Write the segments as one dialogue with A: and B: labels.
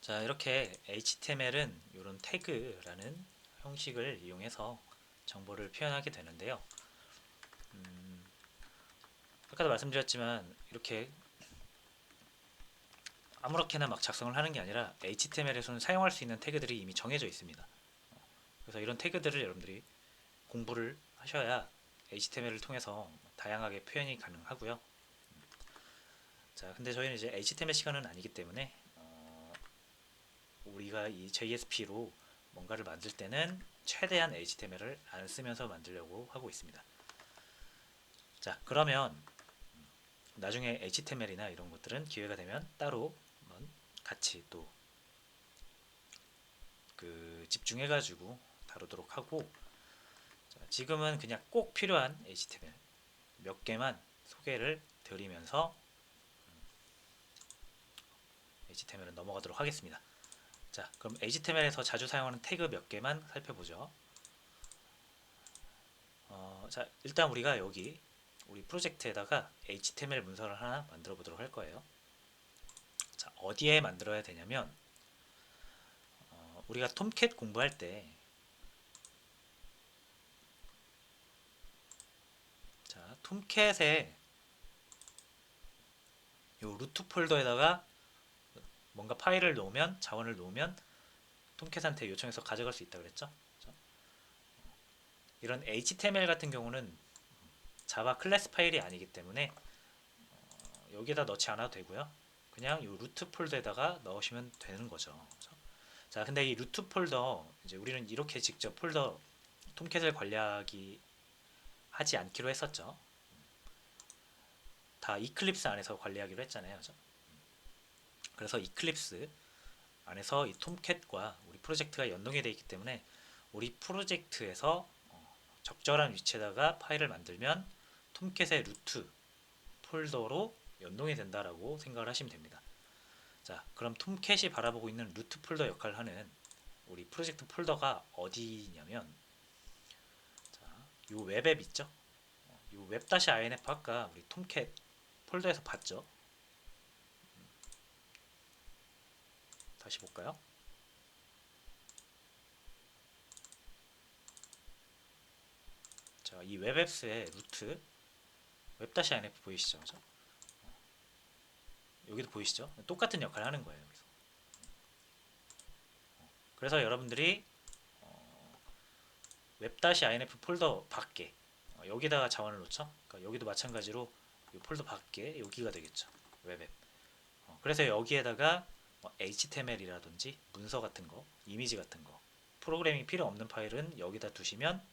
A: 자, 이렇게 HTML은 이런 태그라는 형식을 이용해서 정보를 표현하게 되는데요. 아까도 말씀드렸지만 이렇게 아무렇게나 막 작성을 하는 게 아니라 HTML에서는 사용할 수 있는 태그들이 이미 정해져 있습니다. 그래서 이런 태그들을 여러분들이 공부를 하셔야 HTML을 통해서 다양하게 표현이 가능하고요. 자, 근데 저희는 이제 HTML 시간은 아니기 때문에 우리가 이 JSP로 뭔가를 만들 때는 최대한 HTML을 안 쓰면서 만들려고 하고 있습니다. 자, 그러면 나중에 HTML이나 이런 것들은 기회가 되면 따로 한번 같이 또 집중해가지고 다루도록 하고, 자, 지금은 그냥 꼭 필요한 HTML 몇 개만 소개를 드리면서 HTML은 넘어가도록 하겠습니다. 자, 그럼 HTML에서 자주 사용하는 태그 몇 개만 살펴보죠. 자, 일단 우리가 여기 우리 프로젝트에다가 HTML 문서를 하나 만들어 보도록 할 거예요. 자, 어디에 만들어야 되냐면 우리가 톰캣 공부할 때, 자, 톰캣의 요 루트 폴더에다가 뭔가 파일을 놓으면, 자원을 놓으면 톰캣한테 요청해서 가져갈 수 있다 그랬죠. 이런 HTML 같은 경우는 자바 클래스 파일이 아니기 때문에 여기에다 넣지 않아도 되고요. 그냥 이 루트 폴더에다가 넣으시면 되는 거죠. 자, 근데 이 루트 폴더, 이제 우리는 이렇게 직접 폴더 톰캣을 관리하지 않기로 했었죠. 다 이클립스 안에서 관리하기로 했잖아요. 그죠? 그래서 이클립스 안에서 이 톰캣과 우리 프로젝트가 연동이 되어 있기 때문에 우리 프로젝트에서 적절한 위치에다가 파일을 만들면 톰캣의 루트 폴더로 연동이 된다라고 생각을 하시면 됩니다. 자, 그럼 톰캣이 바라보고 있는 루트 폴더 역할을 하는 우리 프로젝트 폴더가 어디냐면, 자, 요 웹앱 있죠? 요 웹-inf 아까 우리 톰캣 폴더에서 봤죠? 다시 볼까요? 자, 이 웹앱스의 루트 웹-inf 보이시죠? 그죠? 여기도 보이시죠? 똑같은 역할을 하는 거예요. 그래서 여러분들이 웹-inf 폴더 밖에 여기다가 자원을 놓죠. 그러니까 여기도 마찬가지로 이 폴더 밖에 여기가 되겠죠. 웹앱. 그래서 여기에다가 HTML이라든지 문서 같은 거, 이미지 같은 거, 프로그래밍이 필요 없는 파일은 여기다 두시면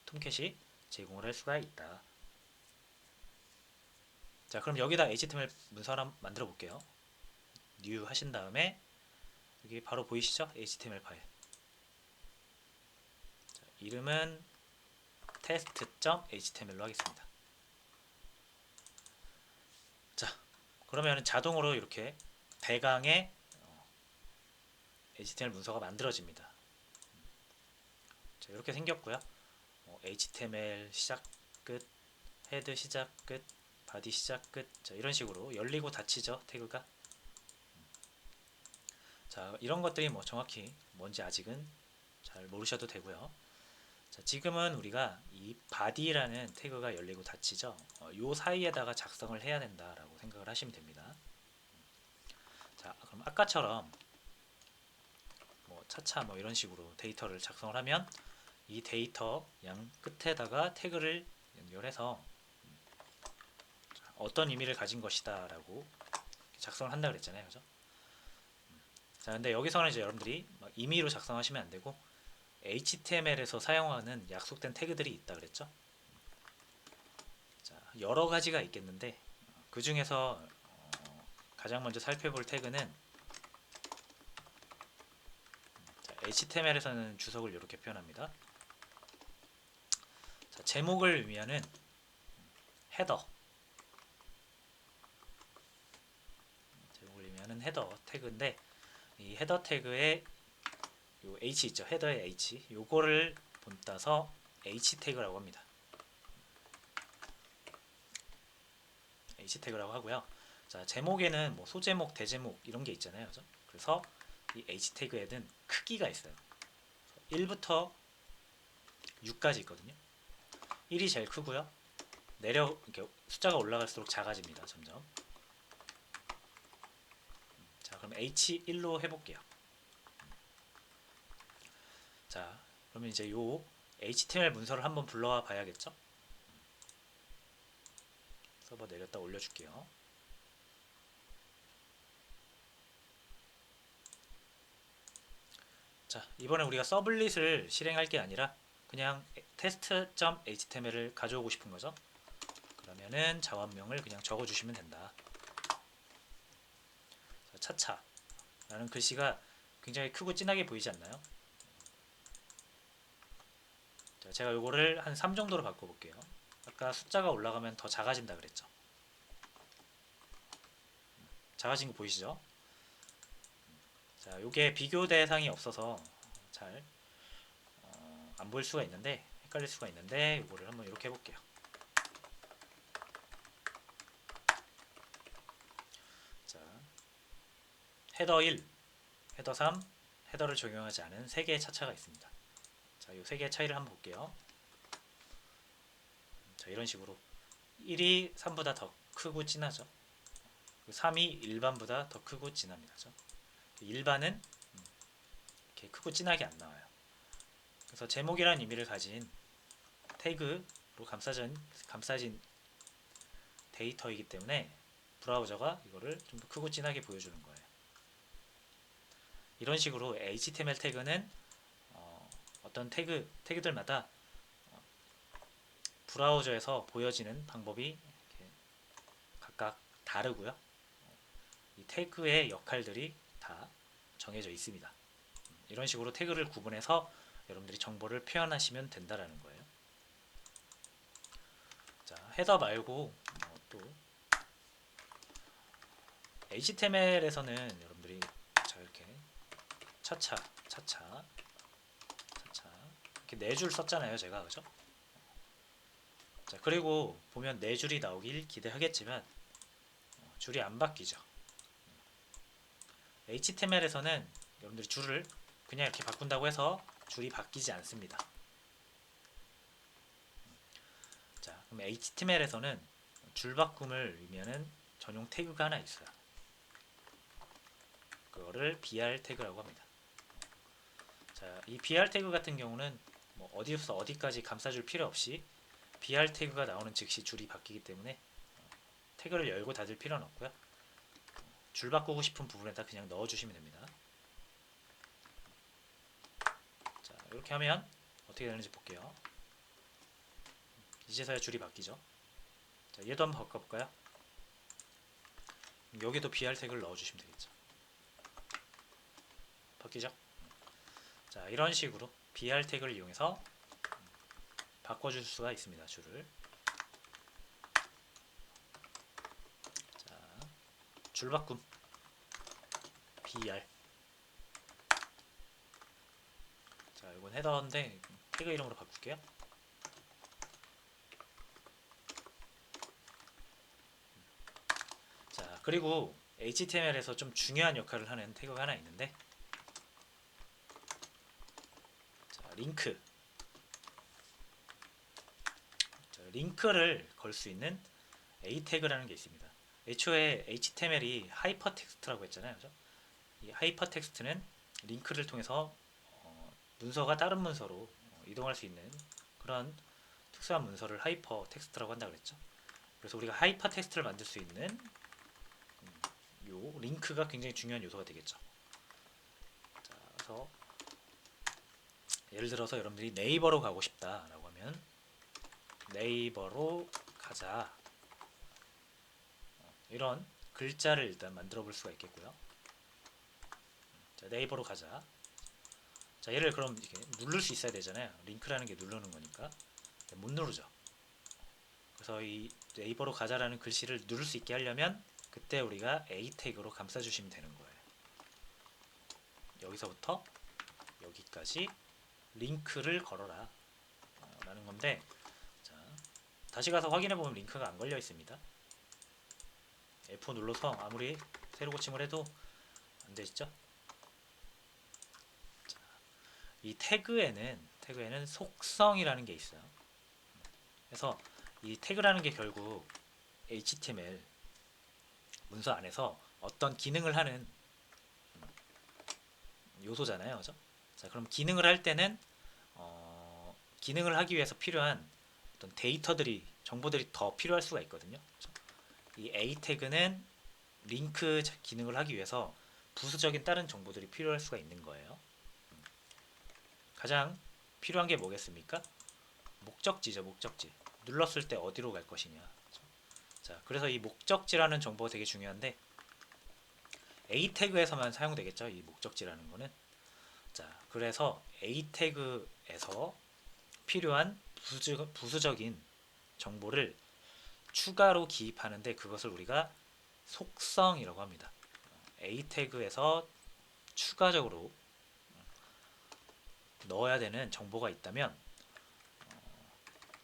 A: 톰캣이 제공을 할 수가 있다. 자, 그럼 여기다 HTML 문서 하나 만들어 볼게요. 뉴 하신 다음에 여기 바로 보이시죠? HTML 파일. 자, 이름은 test.html로 하겠습니다. 자, 그러면 자동으로 이렇게 대강의 HTML 문서가 만들어집니다. 자, 이렇게 생겼고요. HTML 시작 끝, 헤드 시작 끝, 바디 시작 끝. 자, 이런 식으로 열리고 닫히죠, 태그가. 자, 이런 것들이 뭐 정확히 뭔지 아직은 잘 모르셔도 되고요. 자, 지금은 우리가 이 body라는 태그가 열리고 닫히죠. 요 사이에다가 작성을 해야 된다라고 생각을 하시면 됩니다. 자, 그럼 아까처럼 뭐 차차 뭐 이런 식으로 데이터를 작성을 하면 이 데이터 양 끝에다가 태그를 연결해서 어떤 의미를 가진 것이다 라고 작성을 한다 그랬잖아요. 그죠? 자, 근데 여기서는 이제 여러분들이 임의로 작성하시면 안 되고 HTML에서 사용하는 약속된 태그들이 있다 그랬죠? 자, 여러 가지가 있겠는데 그 중에서 가장 먼저 살펴볼 태그는, HTML에서는 주석을 이렇게 표현합니다. 자, 제목을 의미하는 헤더, 제목을 의미하는 헤더 태그인데 이 헤더 태그에 요 H 있죠? 헤더의 H 요거를 본따서 H 태그라고 합니다. H 태그라고 하고요. 자, 제목에는 뭐 소제목, 대제목 이런 게 있잖아요. 그죠? 그래서 이 h 태그에는 크기가 있어요. 1부터 6까지 있거든요. 1이 제일 크고요. 이렇게 숫자가 올라갈수록 작아집니다. 점점. 자, 그럼 h1로 해볼게요. 자, 그러면 이제 요 HTML 문서를 한번 불러와 봐야겠죠? 서버 내렸다 올려줄게요. 자, 이번에 우리가 서블릿을 실행할 게 아니라 그냥 test.html을 가져오고 싶은 거죠. 그러면은 자원명을 그냥 적어주시면 된다. 차차 라는 글씨가 굉장히 크고 진하게 보이지 않나요? 자, 제가 요거를 한 3 정도로 바꿔볼게요. 아까 숫자가 올라가면 더 작아진다 그랬죠. 작아진 거 보이시죠? 자, 요게 비교 대상이 없어서 잘 안 보일 수가 있는데, 헷갈릴 수가 있는데, 요거를 한번 이렇게 해볼게요. 자, 헤더 1, 헤더 3, 헤더를 적용하지 않은 3개의 차차가 있습니다. 자, 요 3개의 차이를 한번 볼게요. 자, 이런 식으로 1이 3보다 더 크고 진하죠. 3이 일반보다 더 크고 진합니다. 일반은 이렇게 크고 진하게 안 나와요. 그래서 제목이라는 의미를 가진 태그로 감싸진 데이터이기 때문에 브라우저가 이거를 좀 더 크고 진하게 보여주는 거예요. 이런 식으로 HTML 태그는 어떤 태그들마다 브라우저에서 보여지는 방법이 각각 다르고요. 이 태그의 역할들이 다 정해져 있습니다. 이런 식으로 태그를 구분해서 여러분들이 정보를 표현하시면 된다라는 거예요. 자, 헤더 말고 또 HTML에서는 여러분들이 자 이렇게 차차 이렇게 4줄 썼잖아요, 제가. 그죠? 자, 그리고 보면 4줄이 나오길 기대하겠지만 줄이 안 바뀌죠. HTML에서는 여러분들이 줄을 그냥 이렇게 바꾼다고 해서 줄이 바뀌지 않습니다. 자, 그럼 HTML에서는 줄 바꿈을 의미하는 전용 태그가 하나 있어요. 그거를 br 태그라고 합니다. 자, 이 br 태그 같은 경우는 뭐 어디부터 어디까지 감싸줄 필요 없이 br 태그가 나오는 즉시 줄이 바뀌기 때문에 태그를 열고 닫을 필요는 없고요. 줄 바꾸고 싶은 부분에다 그냥 넣어주시면 됩니다. 자, 이렇게 하면 어떻게 되는지 볼게요. 이제서야 줄이 바뀌죠. 자, 얘도 한번 바꿔볼까요? 여기도 br 태그를 넣어주시면 되겠죠. 바뀌죠? 자, 이런 식으로 br 태그를 이용해서 바꿔줄 수가 있습니다. 줄을. 자, 줄 바꿈 br. 자, 이건 헤더인데 태그 이름으로 바꿀게요. 자, 그리고 HTML에서 좀 중요한 역할을 하는 태그가 하나 있는데, 자, 링크. 자, 링크를 걸 수 있는 A 태그라는 게 있습니다. 애초에 HTML이 하이퍼텍스트라고 했잖아요. 그죠? 이 하이퍼텍스트는 링크를 통해서 문서가 다른 문서로 이동할 수 있는 그런 특수한 문서를 하이퍼텍스트라고 한다 그랬죠. 그래서 우리가 하이퍼텍스트를 만들 수 있는 요 링크가 굉장히 중요한 요소가 되겠죠. 자, 그래서 예를 들어서 여러분들이 네이버로 가고 싶다라고 하면 네이버로 가자, 이런 글자를 일단 만들어 볼 수가 있겠고요. 자, 네이버로 가자. 자, 얘를 그럼 이렇게 누를 수 있어야 되잖아요. 링크라는 게 누르는 거니까 못 누르죠. 그래서 이 네이버로 가자라는 글씨를 누를 수 있게 하려면 그때 우리가 A 태그로 감싸주시면 되는 거예요. 여기서부터 여기까지 링크를 걸어라 라는 건데, 자, 다시 가서 확인해 보면 링크가 안 걸려 있습니다. F4 눌러서 아무리 새로 고침을 해도 안 되시죠? 이 태그에는 속성이라는 게 있어요. 그래서 이 태그라는 게 결국 HTML 문서 안에서 어떤 기능을 하는 요소잖아요. 그죠? 자, 그럼 기능을 할 때는 기능을 하기 위해서 필요한 어떤 데이터들이 정보들이 더 필요할 수가 있거든요. 그죠? 이 A 태그는 링크 기능을 하기 위해서 부수적인 다른 정보들이 필요할 수가 있는 거예요. 가장 필요한 게 뭐겠습니까? 목적지죠, 목적지. 눌렀을 때 어디로 갈 것이냐. 자, 그래서 이 목적지라는 정보가 되게 중요한데 A 태그에서만 사용되겠죠. 이 목적지라는 거는. 자, 그래서 A 태그에서 필요한 부수적인 정보를 추가로 기입하는데 그것을 우리가 속성이라고 합니다. A 태그에서 추가적으로 넣어야 되는 정보가 있다면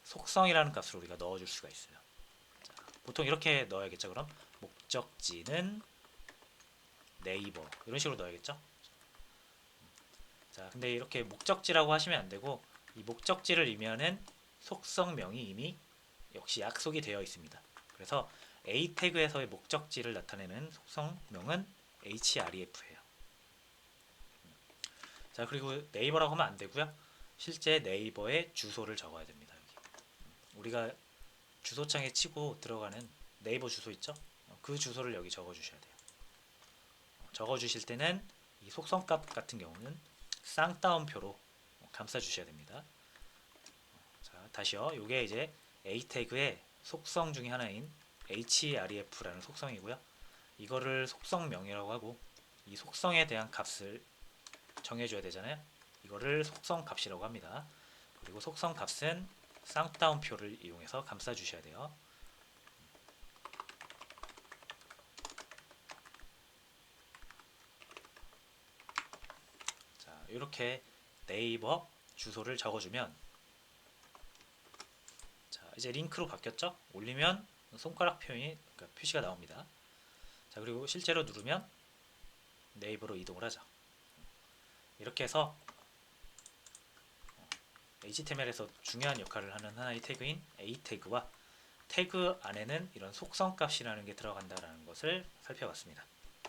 A: 속성이라는 값을 우리가 넣어줄 수가 있어요. 자, 보통 이렇게 넣어야겠죠. 그럼 목적지는 네이버 이런 식으로 넣어야겠죠. 자, 근데 이렇게 목적지라고 하시면 안 되고 이 목적지를 의미하는 속성명이 이미 역시 약속이 되어 있습니다. 그래서 A 태그에서의 목적지를 나타내는 속성명은 href예요. 자, 그리고 네이버라고 하면 안 되고요. 실제 네이버의 주소를 적어야 됩니다. 여기. 우리가 주소창에 치고 들어가는 네이버 주소 있죠? 그 주소를 여기 적어 주셔야 돼요. 적어 주실 때는 이 속성값 같은 경우는 쌍따옴표로 감싸 주셔야 됩니다. 자, 다시요. 이게 이제 A 태그의 속성 중에 하나인 href라는 속성이고요. 이거를 속성명이라고 하고 이 속성에 대한 값을 정해줘야 되잖아요. 이거를 속성 값이라고 합니다. 그리고 속성 값은 쌍따옴표를 이용해서 감싸 주셔야 돼요. 자, 이렇게 네이버 주소를 적어주면 자, 이제 링크로 바뀌었죠? 올리면 손가락 표현이 그러니까 표시가 나옵니다. 자, 그리고 실제로 누르면 네이버로 이동을 하죠. 이렇게 해서 HTML에서 중요한 역할을 하는 하나의 태그인 A 태그와 태그 안에는 이런 속성 값이라는 게 들어간다는 것을 살펴봤습니다.